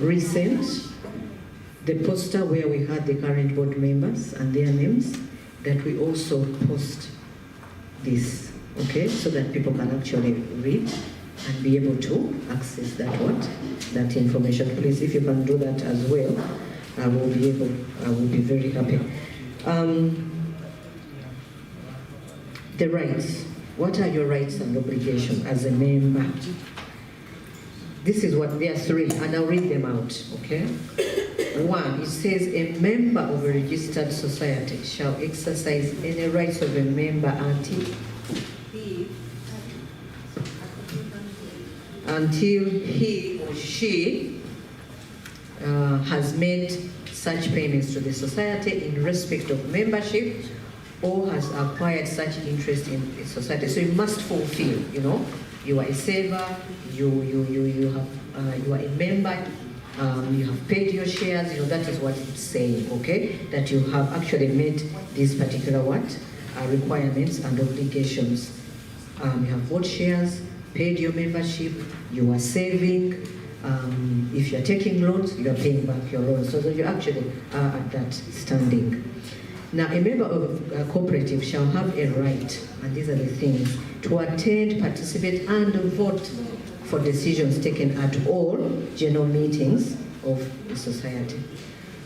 recent the poster where we had the current board members and their names, that we also post this, okay, so that people can actually read and be able to access that information. Please, if you can do that as well, I will be very happy. The rights. What are your rights and obligations as a member? This is what, there are three, and I'll read them out, okay? One, it says, a member of a registered society shall exercise any rights of a member until he or she has made such payments to the society in respect of membership or has acquired such interest in the society. So you must fulfill, you know, you are a saver, you are a member, you have paid your shares, you know, that is what it's saying, okay? That you have actually met these particular requirements and obligations. You have bought shares, paid your membership, you are saving, if you are taking loans, you are paying back your loans, so that you actually are at that standing. Now, a member of a cooperative shall have a right, and these are the things, to attend, participate, and vote for decisions taken at all general meetings of the society.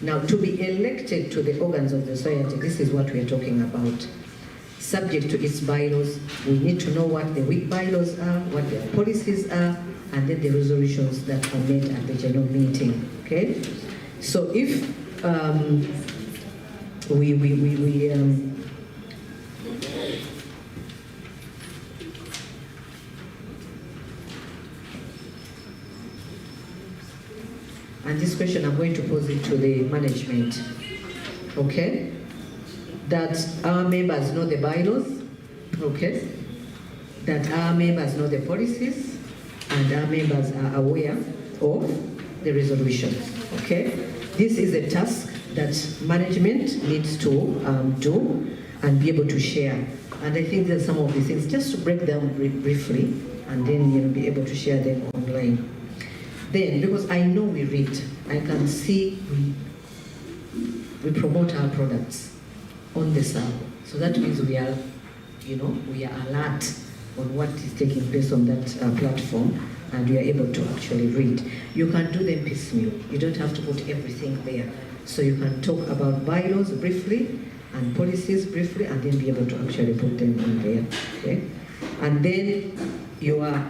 Now, to be elected to the organs of the society, this is what we are talking about. Subject to its bylaws, we need to know what the WIC bylaws are, what their policies are, and then the resolutions that are made at the general meeting, okay? So if and this question I'm going to pose it to the management, okay? That our members know the bylaws, okay? That our members know the policies, and our members are aware of the resolutions, okay? This is a task that management needs to do and be able to share. And I think there's some of these things, just to break down briefly, and then be able to share them online. Then, because I know we read, I can see we promote our products on the SACCO. So that means we are, we are alert on what is taking place on that platform, and we are able to actually read. You can do them piecemeal. You don't have to put everything there. So you can talk about bylaws briefly and policies briefly, and then be able to actually put them in there, okay? And then you are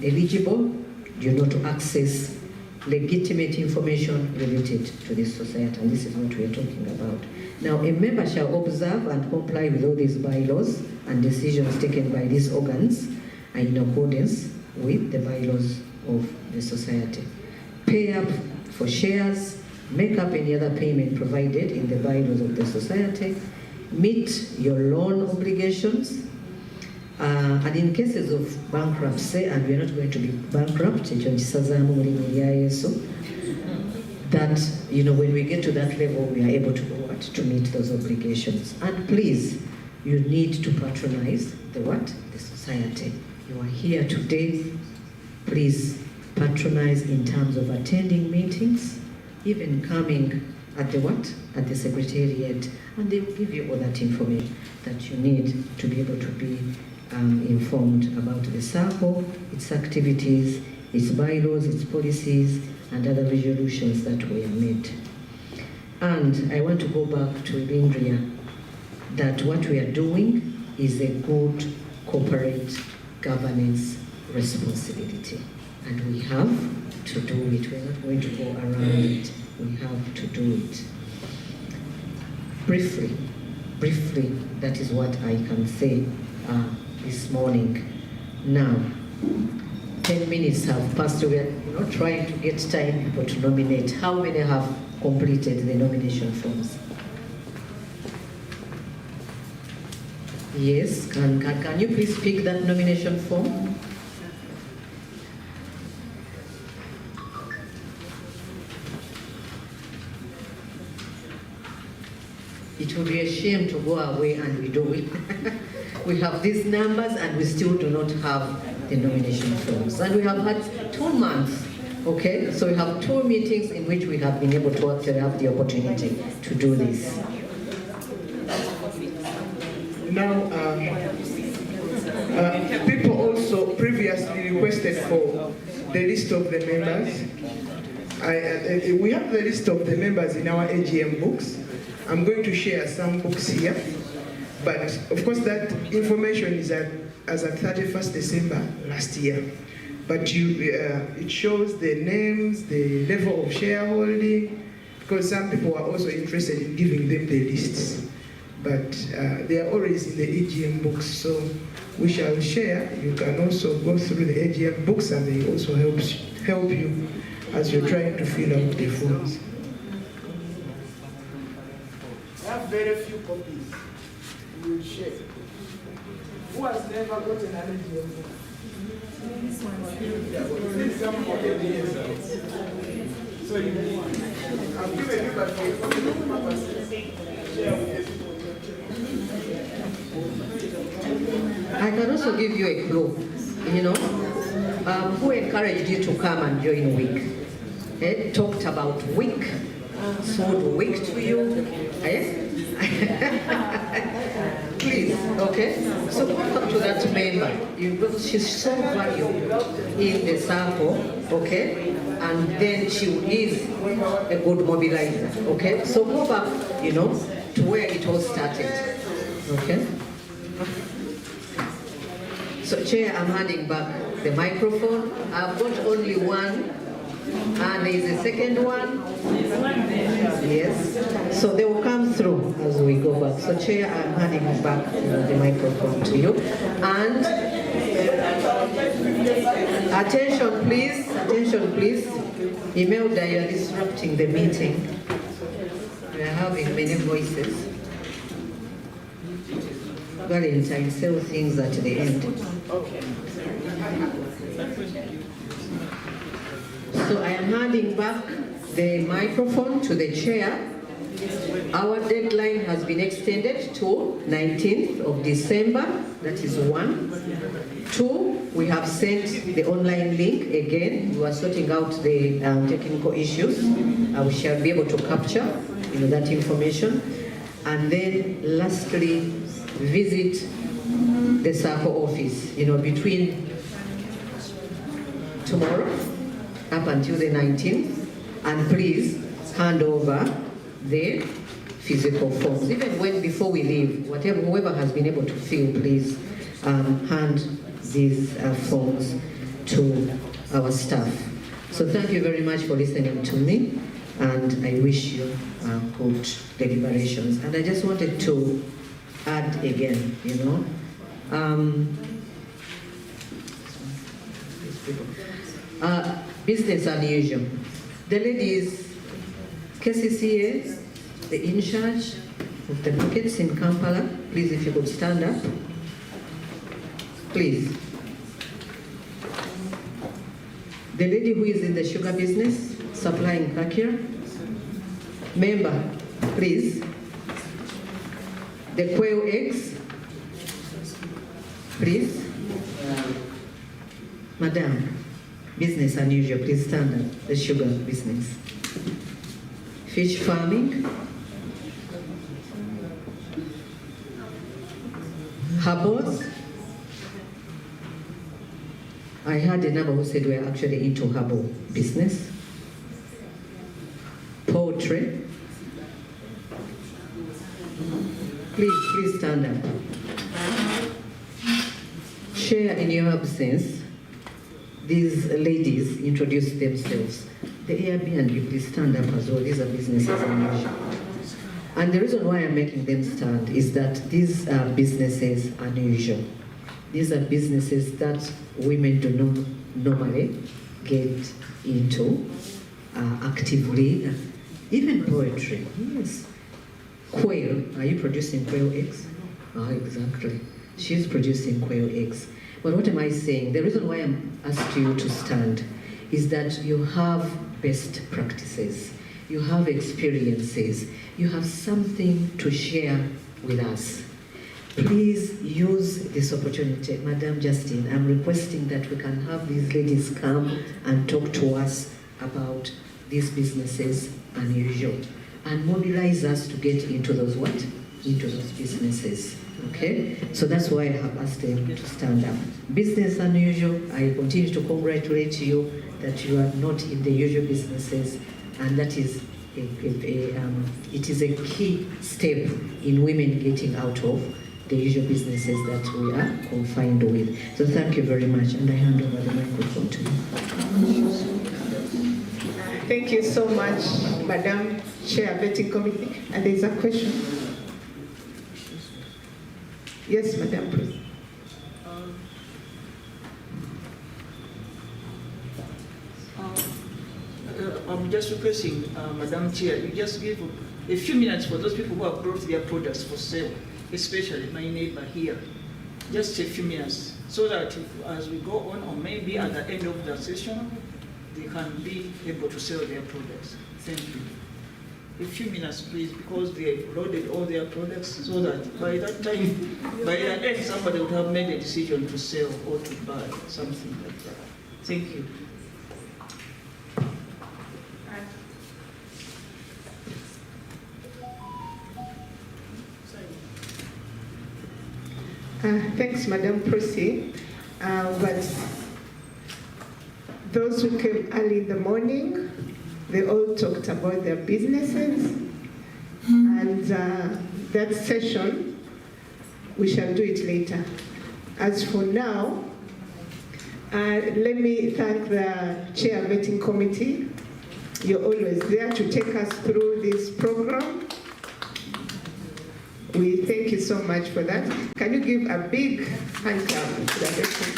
eligible, to access legitimate information related to this society, and this is what we are talking about. Now, a member shall observe and comply with all these bylaws and decisions taken by these organs and in accordance with the bylaws of the society. Pay up for shares, make up any other payment provided in the bylaws of the society, meet your loan obligations, and in cases of bankruptcy, and we are not going to be bankrupt, that when we get to that level, we are able to meet those obligations. And please, you need to patronize the society. You are here today. Please patronize in terms of attending meetings, even coming at the secretariat, and they will give you all that information that you need to be able to be informed about the SACCO, its activities, its bylaws, its policies, and other resolutions that were made. And I want to go back to Lindria, that what we are doing is a good corporate governance responsibility. And we have to do it. We're not going to go around it. We have to do it. Briefly, that is what I can say this morning. Now, 10 minutes have passed. We are trying to get time people to nominate. How many have completed the nomination forms? Yes, can you please pick that nomination form? It would be a shame to go away and we do it. We have these numbers and we still do not have the nomination forms. And we have had 2 months, okay? So we have 2 meetings in which we have been able to actually have the opportunity to do this. Now, people also previously requested for the list of the members. We have the list of the members in our AGM books. I'm going to share some books here, but of course that information is as at 31st December last year. But it shows the names, the level of shareholding, because some people are also interested in giving them the lists. But they are always in the AGM books, so we shall share. You can also go through the AGM books and they also help you as you're trying to fill out the forms. I have very few copies. We will share. Who has never gotten an AGM book? This one. So I've given you that for share with I can also give you a clue, you know, who encouraged you to come and join WIC? It talked about WIC, sold WIC to you, Please, okay? So welcome to that member. She's so valuable in the SACCO, okay? And then she is a good mobilizer, okay? So go back, you know, to where it all started, okay? So Chair, I'm handing back the microphone. I've got only one, and there is a second one. Yes. So they will come through as we go back. So Chair, I'm handing back the microphone to you. And attention please. Imelda, you are disrupting the meeting. We are having many voices. Valentine, sell things at the end. So I am handing back the microphone to the chair. Our deadline has been extended to 19th of December. That is 1. 2, we have sent the online link again. We are sorting out the technical issues. We shall be able to capture, you know, that information. And then lastly, visit the SACCO office, you know, between tomorrow up until the 19th, and please hand over the physical forms. Even when before we leave, whoever has been able to fill, please hand these forms to our staff. So thank you very much for listening to me, and I wish you good deliberations. And I just wanted to add again, you know, business unusual. The ladies, KCCA, the in charge of the markets in Kampala, please, if you could stand up, please. The lady who is in the sugar business, supplying Kakia, member, please. The quail eggs, please. Madam, business unusual, please stand up. The sugar business. Fish farming. Herbals. I had a number who said we're actually into herbal business. Poultry. Please stand up. Chair, in your absence, these ladies introduce themselves. The Airbnb, please stand up as well. These are businesses unusual. And the reason why I'm making them stand is that these are businesses unusual. These are businesses that women do not normally get into actively. Even poetry, yes. Quail, are you producing quail eggs? Exactly. She's producing quail eggs. But what am I saying? The reason why I'm asking you to stand is that you have best practices. you have experiences, you have something to share with us. Please use this opportunity. Madam Justine, I'm requesting that we can have these ladies come and talk to us about these businesses unusual and mobilize us to get into those what? Into those businesses. Okay? So that's why I have asked them to stand up. Business unusual, I continue to congratulate you that you are not in the usual businesses, and that is it is a key step in women getting out of the usual businesses that we are confined with. So thank you very much, and I hand over the microphone to you. Thank you so much, Madam Chair, Vetting Committee. And there's a question. Yes, Madam President. I'm just requesting, Madam Chair, you just give a few minutes for those people who have brought their products for sale, especially my neighbor here. Just a few minutes, so that as we go on, or maybe at the end of the session, they can be able to sell their products. Thank you. A few minutes, please, because they loaded all their products, so that by that time, by the end, somebody would have made a decision to sell or to buy, something like that. Thank you. Thanks, Madam Prosi. But those who came early in the morning, they all talked about their businesses. And that session, we shall do it later. As for now, let me thank the Chair Vetting Committee. You're always there to take us through this program. We thank you so much for that. Can you give a big hand clap to the vetting?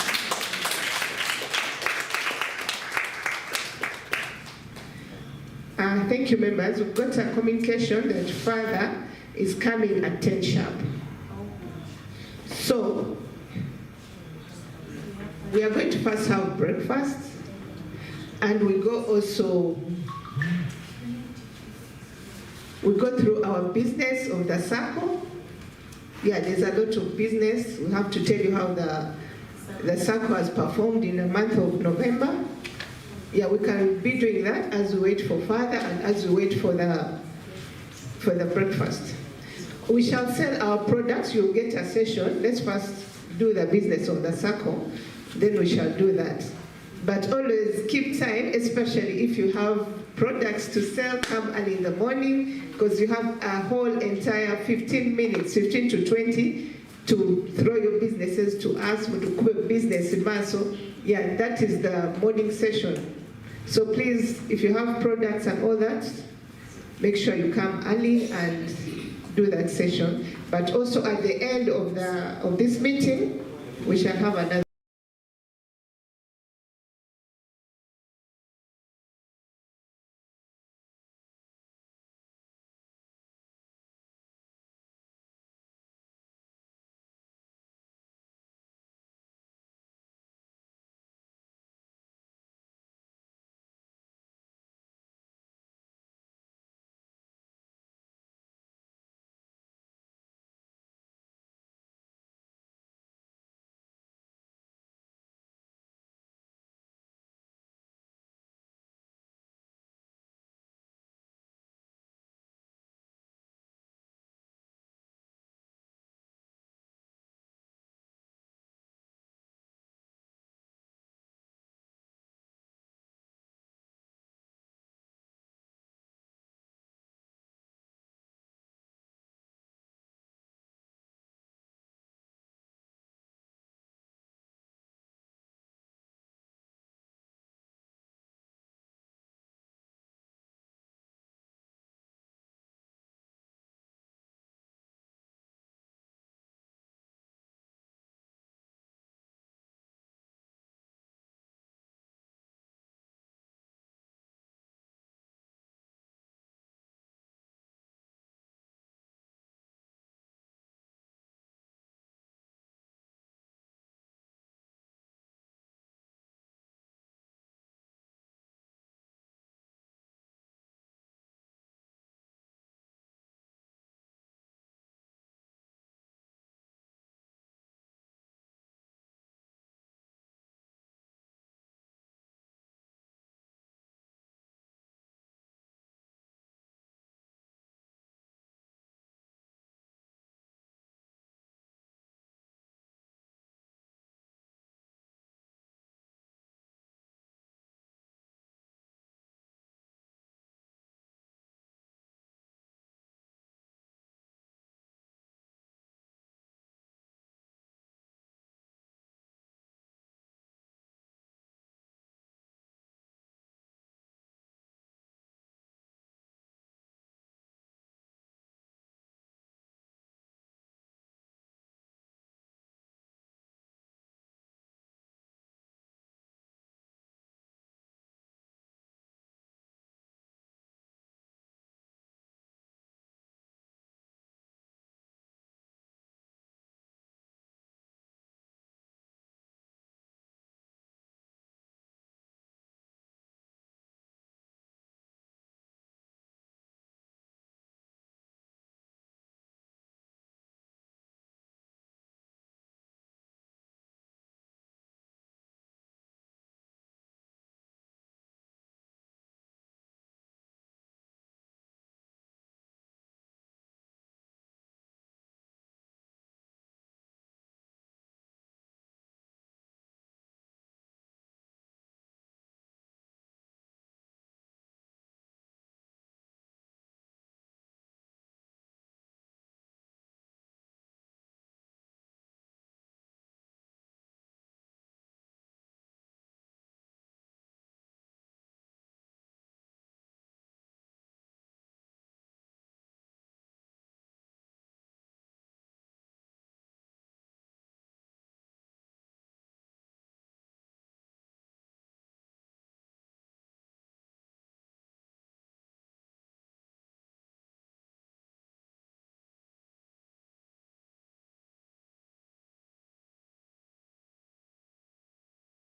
Thank you, members. We've got a communication that Father is coming at 10 sharp. So, we are going to first have breakfast, and we go through our business of the SACCO. Yeah, there's a lot of business. We have to tell you how the SACCO has performed in the month of November. Yeah, we can be doing that as we wait for Father and as we wait for the breakfast. We shall sell our products. You'll get a session. Let's first do the business of the SACCO, then we shall do that. But always keep time, especially if you have products to sell, come early in the morning, because you have a whole entire 15 minutes, 15 to 20, to throw your businesses to us, to quit business in Maso. Yeah, that is the morning session. So please, if you have products and all that, make sure you come early and do that session. But also at the end of this meeting, we shall have another